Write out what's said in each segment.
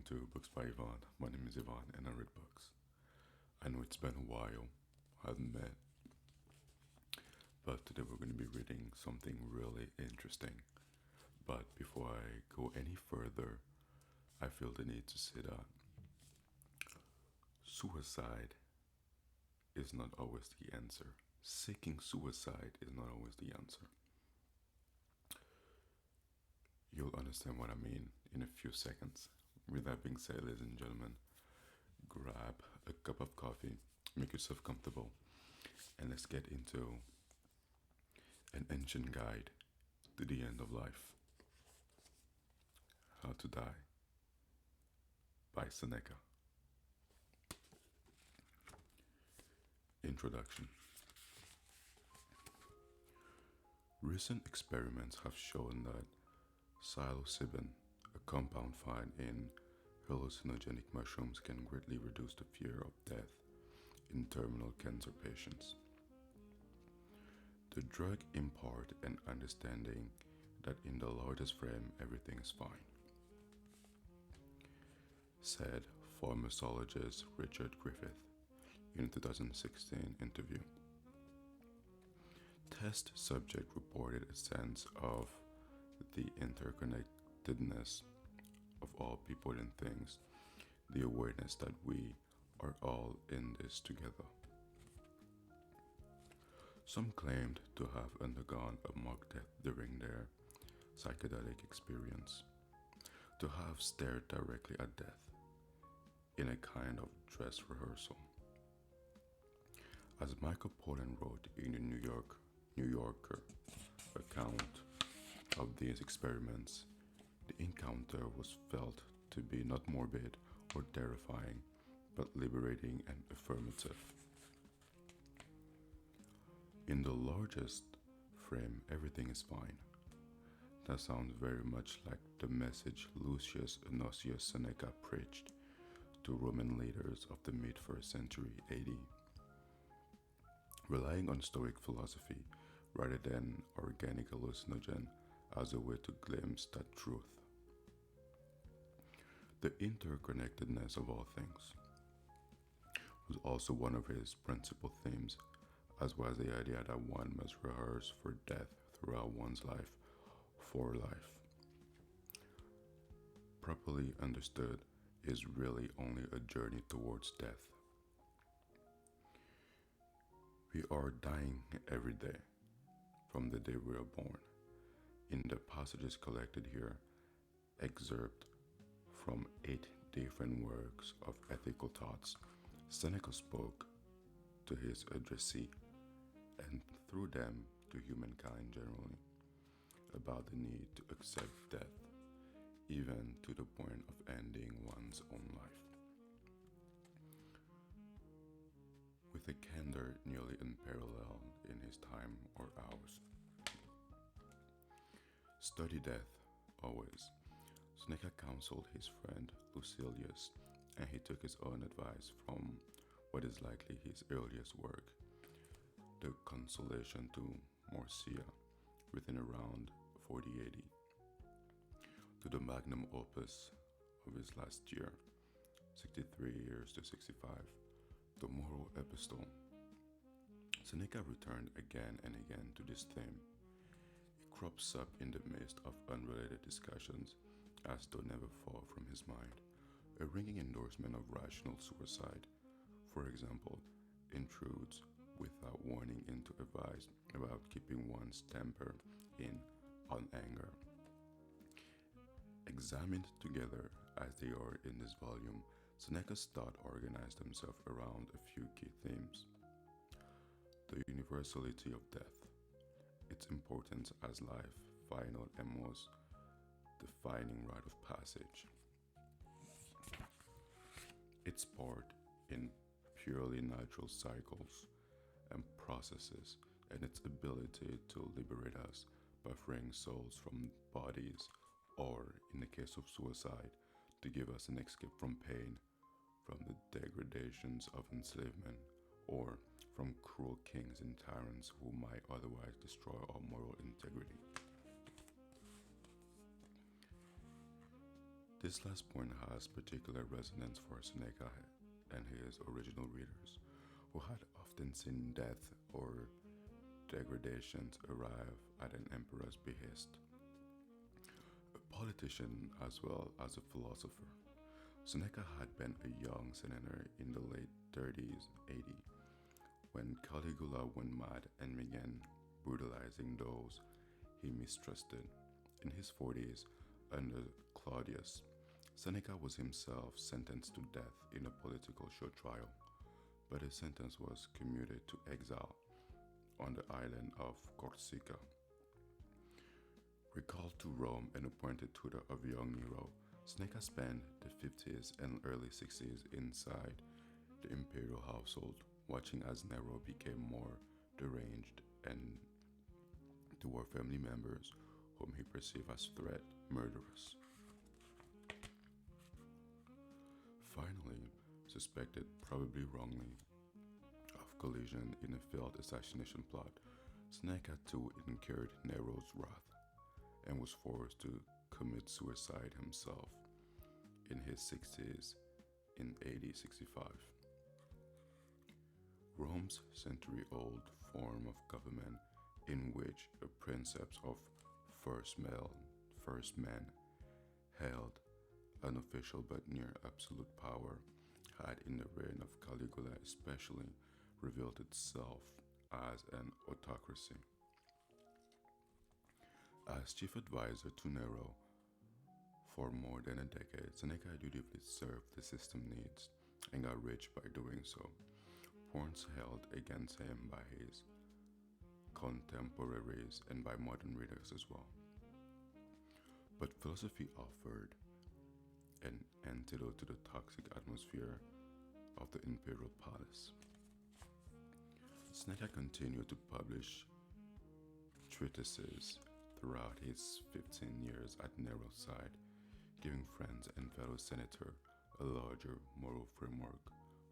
to Books by Ivan. My name is Ivan and I read books. I know it's been a while, I haven't met, but today we're going to be reading something really interesting. But before I go any further, I feel the need to say that suicide is not always the answer. Seeking suicide is not always the answer. You'll understand what I mean in a few seconds. With that being said, ladies and gentlemen, grab a cup of coffee, make yourself comfortable, and let's get into an ancient guide to the end of life. How to Die by Seneca. Introduction. Recent experiments have shown that psilocybin, a compound found in hallucinogenic mushrooms, can greatly reduce the fear of death in terminal cancer patients. The drug imparts an understanding that in the largest frame everything is fine, said pharmacologist Richard Griffith in a 2016 interview. Test subject reported a sense of the interconnectedness of all people and things, the awareness that we are all in this together. Some claimed to have undergone a mock death during their psychedelic experience, to have stared directly at death in a kind of dress rehearsal. As Michael Pollan wrote in the New Yorker account of these experiments, the encounter was felt to be not morbid or terrifying, but liberating and affirmative. In the largest frame, everything is fine. That sounds very much like the message Lucius Anosius Seneca preached to Roman leaders of the mid-1st century AD. Relying on stoic philosophy rather than organic hallucinogen as a way to glimpse that truth. The interconnectedness of all things was also one of his principal themes, as was the idea that one must rehearse for death throughout one's life for life. Properly understood is really only a journey towards death. We are dying every day from the day we are born. In the passages collected here, excerpt from 8 different works of ethical thoughts, Seneca spoke to his addressee, and through them to humankind generally, about the need to accept death, even to the point of ending one's own life. With a candor nearly unparalleled in his time or ours. Study death, always. Seneca counseled his friend Lucilius, and he took his own advice from what is likely his earliest work, the Consolation to Morcia, written around 40 AD, to the magnum opus of his last year, 63 years to 65, the Moral Epistle. Seneca returned again and again to this theme. It crops up in the midst of unrelated discussions as though never far from his mind. A ringing endorsement of rational suicide, for example, intrudes without warning into advice about keeping one's temper in on anger. Examined together as they are in this volume, Seneca's thought organized himself around a few key themes. The universality of death, its importance as life, final and most defining rite of passage, its part in purely natural cycles and processes, and its ability to liberate us by freeing souls from bodies, or, in the case of suicide, to give us an escape from pain, from the degradations of enslavement, or from cruel kings and tyrants who might otherwise destroy our moral integrity. This last point has particular resonance for Seneca and his original readers, who had often seen death or degradations arrive at an emperor's behest. A politician as well as a philosopher, Seneca had been a young senator in the late 30s AD when Caligula went mad and began brutalizing those he mistrusted. In his 40s, under Claudius, Seneca was himself sentenced to death in a political show trial, but his sentence was commuted to exile on the island of Corsica. Recalled to Rome and appointed tutor of young Nero, Seneca spent the 50s and early 60s inside the imperial household, watching as Nero became more deranged and there were family members whom he perceived as threat murderers. Finally, suspected, probably wrongly, of collusion in a failed assassination plot, Seneca too incurred Nero's wrath and was forced to commit suicide himself in his 60s in AD 65. Rome's century-old form of government, in which a princeps of first man held unofficial but near absolute power, had in the reign of Caligula especially revealed itself as an autocracy. As chief advisor to Nero for more than a decade, Seneca dutifully served the system needs and got rich by doing so. Points held against him by his contemporaries and by modern readers as well. But philosophy offered an antidote to the toxic atmosphere of the imperial palace. Seneca continued to publish treatises throughout his 15 years at Nero's side, giving friends and fellow senator a larger moral framework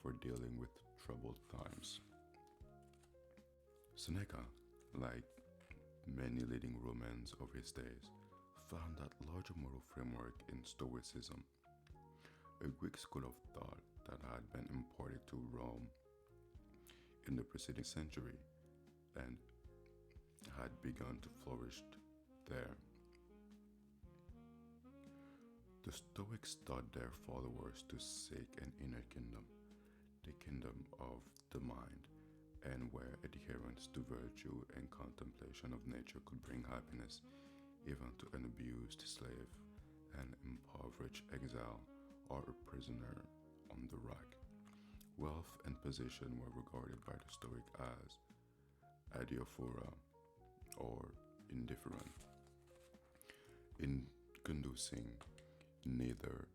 for dealing with troubled times. Seneca, like many leading Romans of his days, found that larger moral framework in Stoicism, a Greek school of thought that had been imported to Rome in the preceding century and had begun to flourish there. The Stoics taught their followers to seek an inner kingdom, the kingdom of the mind, and where adherence to virtue and contemplation of nature could bring happiness even to an abused slave, an impoverished exile, or a prisoner on the rack. Wealth and position were regarded by the Stoic as adiaphora, or indifferent, in conducing neither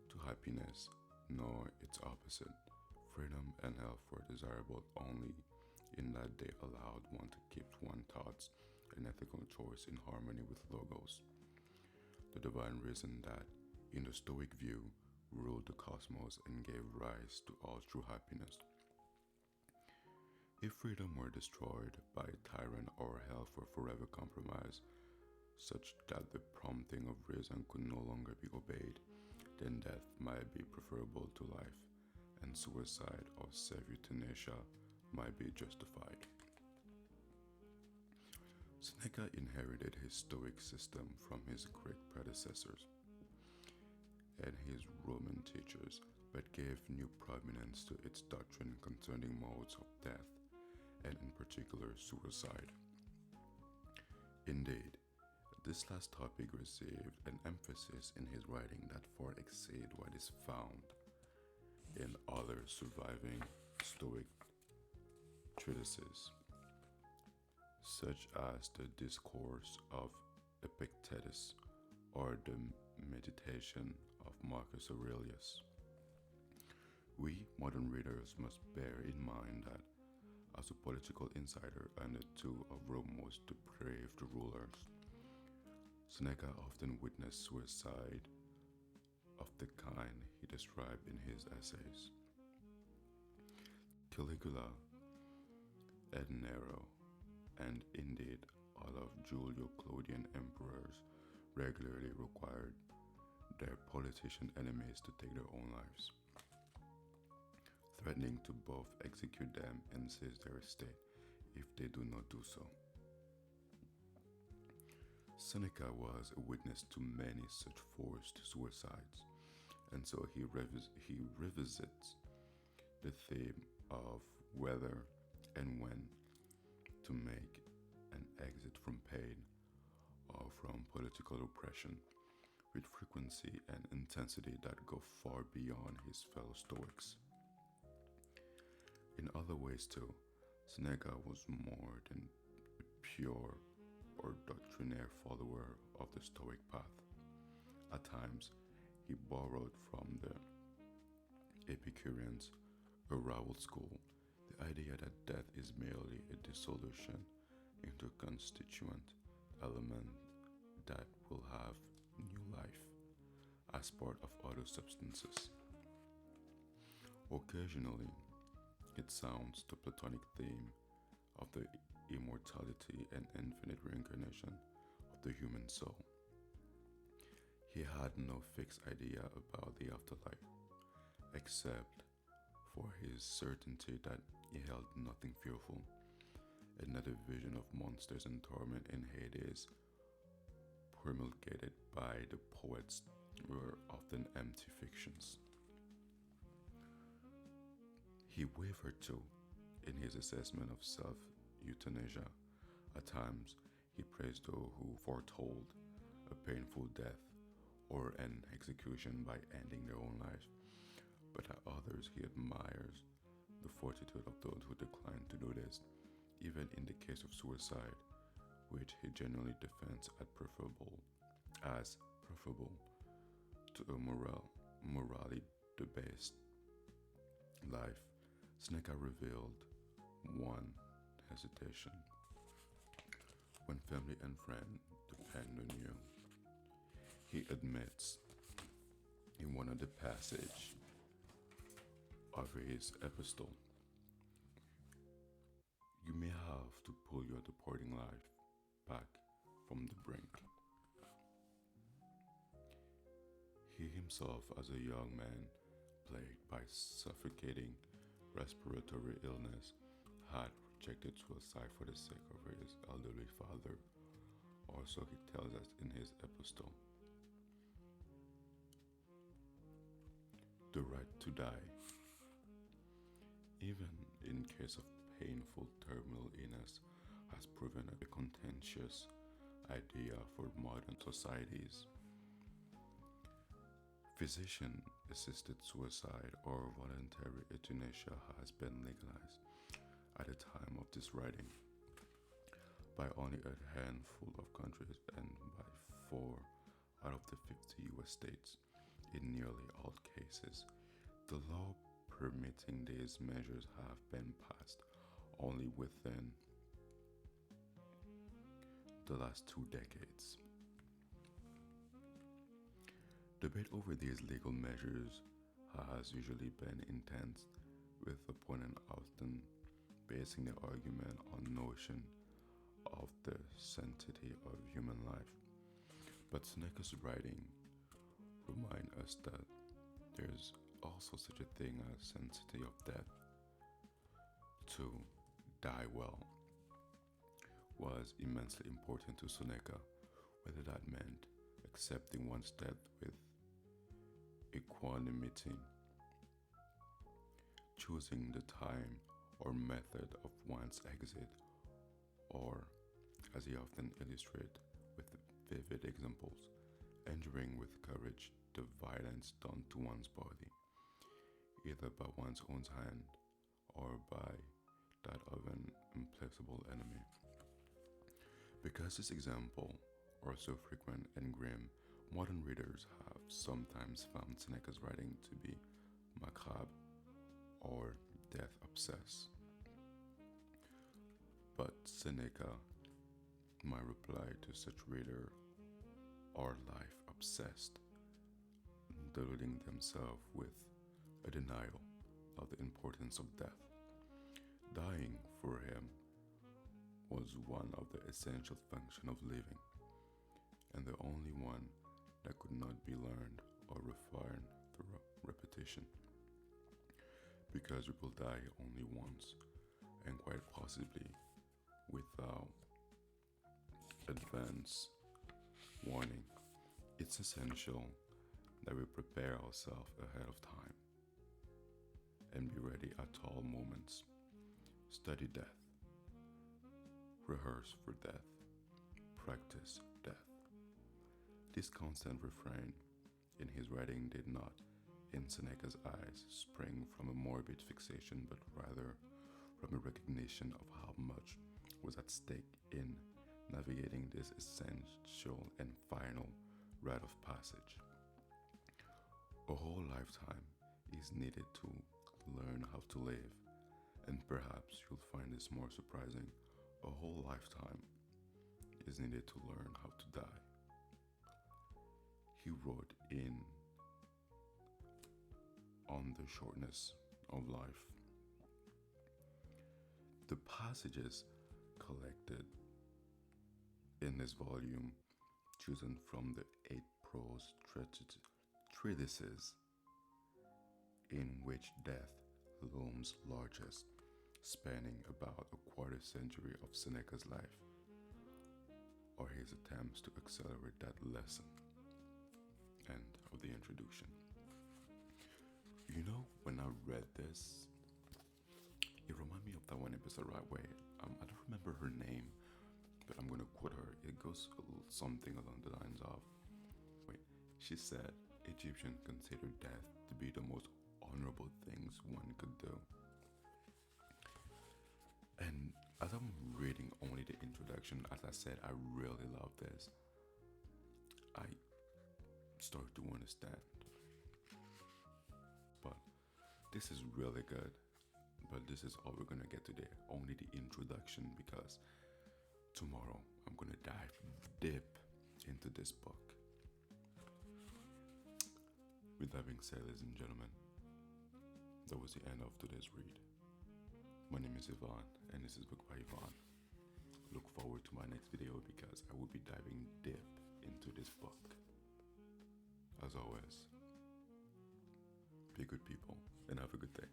to happiness nor its opposite. Freedom and health were desirable only in that they allowed one to keep one's thoughts and ethical choice in harmony with logos, the divine reason that, in the Stoic view, ruled the cosmos and gave rise to all true happiness. If freedom were destroyed by a tyrant or health were forever compromised, such that the prompting of reason could no longer be obeyed, then death might be preferable to life, and suicide or self-euthanasia might be justified. Seneca inherited his Stoic system from his Greek predecessors and his Roman teachers, but gave new prominence to its doctrine concerning modes of death, and in particular suicide. Indeed, this last topic received an emphasis in his writing that far exceeds what is found in other surviving Stoic treatises, such as the Discourse of Epictetus or the Meditation of Marcus Aurelius. We modern readers must bear in mind that, as a political insider under two of Rome's most depraved rulers, Seneca often witnessed suicide of the kind he described in his essays. Caligula and Nero, and indeed all of Julio-Claudian emperors, regularly required their politician enemies to take their own lives, threatening to both execute them and seize their estate if they do not do so. Seneca was a witness to many such forced suicides, and so he revisits the theme of whether and when to make an exit from pain or from political oppression with frequency and intensity that go far beyond his fellow Stoics. In other ways, too, Seneca was more than a pure or doctrinaire follower of the Stoic path. At times, he borrowed from the Epicureans, a rival school, the idea that death is merely a dissolution into a constituent element that will have new life as part of other substances. Occasionally, it sounds the Platonic theme of the immortality and infinite reincarnation of the human soul. He had no fixed idea about the afterlife, except for his certainty that he held nothing fearful, and that a vision of monsters and torment in Hades, promulgated by the poets, were often empty fictions. He wavered too in his assessment of self-euthanasia. At times, he praised those who foretold a painful death or an execution by ending their own life, but at others he admires the fortitude of those who decline to do this, even in the case of suicide, which he generally defends as preferable to a morally debased life. Seneca revealed one hesitation: when family and friends depend on you. He admits in one of the passages of his epistle, you may have to pull your departing life back from the brink. He himself, as a young man plagued by suffocating respiratory illness, had rejected suicide for the sake of his elderly father. Also, he tells us in his epistle, the right to die. Even in case of painful terminal illness, has proven a contentious idea for modern societies. Physician-assisted suicide or voluntary euthanasia has been legalized at the time of this writing by only a handful of countries and by 4 out of the 50 US states. In nearly all cases, the law permitting these measures have been passed only within the last 2 decades. Debate over these legal measures has usually been intense, with opponents often basing their argument on notion of the sanctity of human life. But Seneca's writing remind us that there's also such a thing as sanctity of death. To die well was immensely important to Seneca, whether that meant accepting one's death with equanimity, choosing the time or method of one's exit, or, as he often illustrates with vivid examples, enduring with courage the violence done to one's body, either by one's own hand or by that of an implacable enemy. Because this example are so frequent and grim, modern readers have sometimes found Seneca's writing to be macabre or death-obsessed. But Seneca, my reply to such reader, are life-obsessed, deluding themselves with a denial of the importance of death. Dying for him was one of the essential functions of living, and the only one that could not be learned are refined through repetition. Because we will die only once, and quite possibly without advance warning, it's essential that we prepare ourselves ahead of time and be ready at all moments. Study death, rehearse for death, practice death. This constant refrain in his writing did not, in Seneca's eyes, spring from a morbid fixation, but rather from a recognition of how much was at stake in navigating this essential and final rite of passage. A whole lifetime is needed to learn how to live, and perhaps you'll find this more surprising. A whole lifetime is needed to learn how to die. He wrote in On the Shortness of Life. The passages collected in this volume, chosen from the 8 prose treatises in which death looms largest, spanning about a quarter century of Seneca's life, are his attempts to accelerate that lesson. End of the introduction. You know, when I read this, it reminded me of that one episode right away. I don't remember her name, but I'm gonna quote her. It goes something along the lines of, she said, Egyptians considered death to be the most honorable things one could do. And as I'm reading only the introduction, as I said, I really love this. I start to understand. But this is really good. But this is all we're gonna get today. Only the introduction, because tomorrow I'm gonna dive deep into this book. With that being said, ladies and gentlemen, that was the end of today's read. My name is Yvonne, and this is Book by Yvonne. Look forward to my next video because I will be diving deep into this book. As always, be good people and have a good day.